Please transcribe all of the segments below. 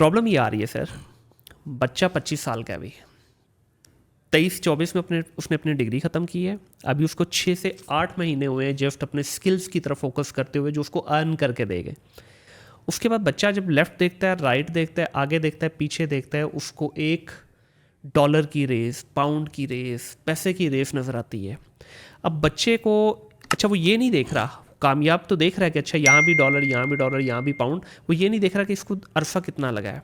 Problem ये आ रही है सर, बच्चा 25 साल का है अभी, 23-24 में उसने अपनी डिग्री ख़त्म की है, अभी उसको 6 से 8 महीने हुए हैं जस्ट अपने स्किल्स की तरफ फोकस करते हुए जो उसको अर्न करके देंगे। उसके बाद बच्चा जब लेफ़्ट देखता है, राइट देखता है, आगे देखता है, पीछे देखता है, उसको $1 की रेस, पाउंड की रेस, पैसे की रेस नज़र आती है। अब बच्चे को अच्छा वो ये नहीं देख रहा, कामयाब तो देख रहा है कि अच्छा यहाँ भी डॉलर, यहाँ भी डॉलर, यहाँ भी पाउंड, वो ये नहीं देख रहा कि इसको अरसा कितना लगा है।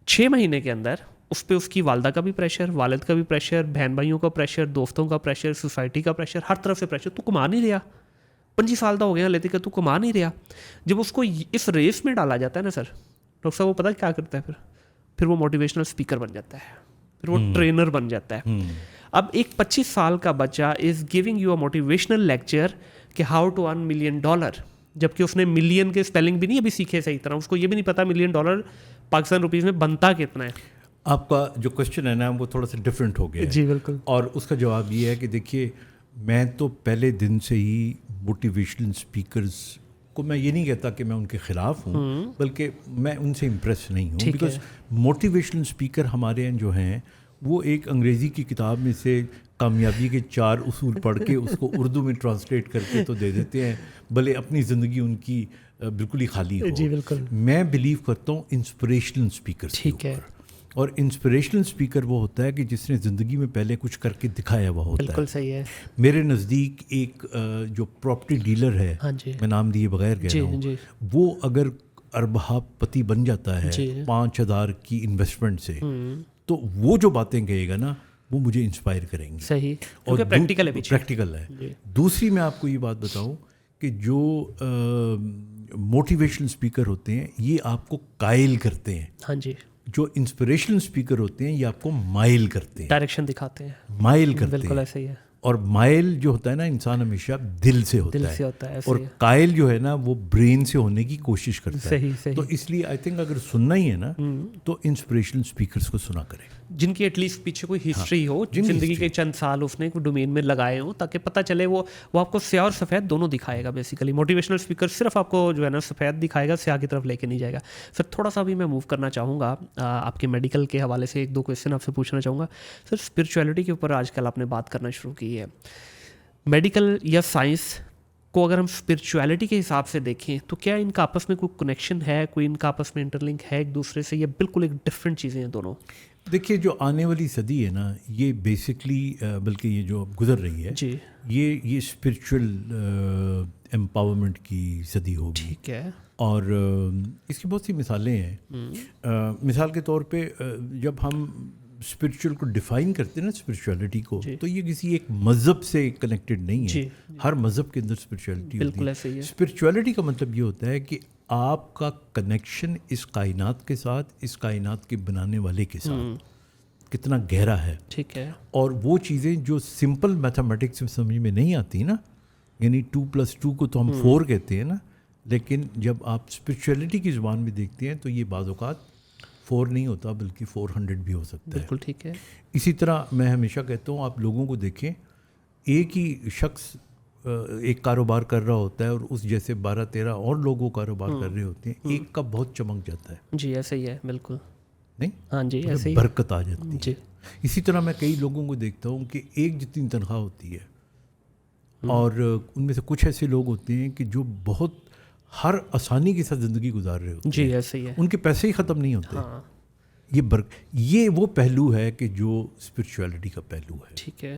6 महीने के अंदर उस पर उसकी वालदा का भी प्रेशर, वालिद का भी प्रेशर, बहन भाइयों का प्रेशर, दोस्तों का प्रेशर, सोसाइटी का प्रेशर, हर तरफ से प्रेशर। तू कमा नहीं रहा, 25 साल का हो गया लेते कि तू कमा नहीं रहा। जब उसको इस रेस में डाला जाता है ना सर, डॉक्टर साहब वो पता क्या करता है फिर वो मोटिवेशनल स्पीकर बन जाता है, फिर वो ट्रेनर बन जाता है। अब एक 25 साल का बच्चा is giving you a motivational lecture कि हाउ टू अर्न $1 मिलियन, जबकि उसने मिलियन के स्पेलिंग भी नहीं अभी सीखे सही तरह, उसको ये भी नहीं पता $1 मिलियन पाकिस्तान रुपीज़ में बनता कितना है। आपका जो क्वेश्चन है ना वो थोड़ा सा डिफरेंट हो गया है। जी बिल्कुल। और उसका जवाब ये है कि देखिए, मैं तो पहले दिन से ही मोटिवेशनल स्पीकर्स को, मैं ये नहीं कहता कि मैं उनके ख़िलाफ़ हूँ, बल्कि मैं उनसे इम्प्रेस नहीं हूँ, बिकॉज मोटिवेशनल स्पीकर हमारे यहाँ जो हैं वो एक अंग्रेज़ी की किताब में से कामयाबी के 4 उसूल पढ़ के उसको उर्दू में ट्रांसलेट करके तो दे देते हैं, भले अपनी ज़िंदगी उनकी बिल्कुल ही खाली हो। जी बिल्कुल। मैं बिलीव करता हूँ इंस्पिरेशनल स्पीकर। ठीक है। और इंस्पिरेशनल स्पीकर वो होता है कि जिसने ज़िंदगी में पहले कुछ करके दिखाया हुआ होता है। बिल्कुल सही है। मेरे नज़दीक एक जो प्रॉपर्टी डीलर है, हाँ जी, मैं नाम दिए बगैर कह रहा हूँ, वो अगर अरबपति बन जाता है 5,000 की इन्वेस्टमेंट से, तो वो जो बातें कहेगा ना वो मुझे इंस्पायर करेंगी। सही। और प्रैक्टिकल है, प्रैक्टिकल है। दूसरी मैं आपको ये बात बताऊँ कि जो मोटिवेशनल स्पीकर होते हैं ये आपको कायल करते हैं। हाँ जी। जो इंस्पिरेशनल स्पीकर होते हैं ये आपको माइल करते हैं, डायरेक्शन दिखाते हैं, माइल करते हैं। बिल्कुल ऐसा ही है। और माइल जो होता है ना, इंसान हमेशा दिल से होता है, और कायल जो है ना वो ब्रेन से होने की कोशिश करता है। सही। तो इसलिए आई थिंक अगर सुनना ही है ना तो इंस्पिरेशनल स्पीकर्स को सुना करें, जिनकी एटलीस्ट पीछे कोई हिस्ट्री हो, जिंदगी के चंद साल उसने डोमेन में लगाए हों, ताकि पता चले वो आपको स्याह और सफ़ेद दोनों दिखाएगा। बेसिकली मोटिवेशनल स्पीकर सिर्फ आपको जो है ना सफ़ेद दिखाएगा, स्याह की तरफ लेके नहीं जाएगा। सर थोड़ा सा भी मैं मूव करना चाहूँगा आपके मेडिकल के हवाले से, 1-2 क्वेश्चन आपसे पूछना चाहूँगा। सर स्पिरिचुअलिटी के ऊपर आजकल आपने बात करना शुरू की है, मेडिकल या साइंस को अगर हम स्पिरिचुअलिटी के हिसाब से देखें तो क्या इनका आपस में कोई कनेक्शन है, कोई इनका आपस में इंटरलिंक है एक दूसरे से, या बिल्कुल एक डिफरेंट चीज़ें हैं दोनों? देखिए, जो आने वाली सदी है ना ये बेसिकली बल्कि ये जो गुजर रही है जी, ये स्पिरिचुअल एम्पावरमेंट की सदी होगी। ठीक है। और इसकी बहुत सी मिसालें हैं। मिसाल के तौर पे जब हम स्पिरिचुअल को डिफ़ाइन करते हैं ना, स्पिरिचुअलिटी को, तो ये किसी एक मज़हब से कनेक्टेड नहीं है। हर मज़हब के अंदर स्पिरिचुअलिटी होती है। स्पिरिचुअलिटी का मतलब ये होता है कि आपका कनेक्शन इस कायनात के साथ, इस कायनात के बनाने वाले के साथ कितना गहरा है। ठीक है। और वो चीज़ें जो सिंपल मैथमेटिक्स में समझ में नहीं आती ना, यानी 2+2 को तो हम 4 कहते हैं ना, लेकिन जब आप स्पिरिचुअलिटी की ज़ुबान में देखते हैं तो ये बाज़ औक़ात 4 नहीं होता बल्कि 400 भी हो सकता है। बिल्कुल ठीक है। इसी तरह मैं हमेशा कहता हूँ, आप लोगों को देखें, एक ही शख्स एक कारोबार कर रहा होता है और उस जैसे 12-13 और लोगों कारोबार कर रहे होते हैं, एक का बहुत चमक जाता है। जी ऐसे ही है, बिल्कुल नहीं? हाँ जी, ऐसे ही बरकत आ जाती है जी। इसी तरह मैं कई लोगों को देखता हूँ कि एक जितनी तनख्वाह होती है और उनमें से कुछ ऐसे लोग होते हैं कि जो बहुत हर आसानी के साथ ज़िंदगी गुजार रहे होते हैं। जी ऐसे ही है। उनके पैसे ही ख़त्म नहीं होते। हाँ। ये वो पहलू है कि जो स्पिरिचुअलिटी का पहलू है। ठीक है।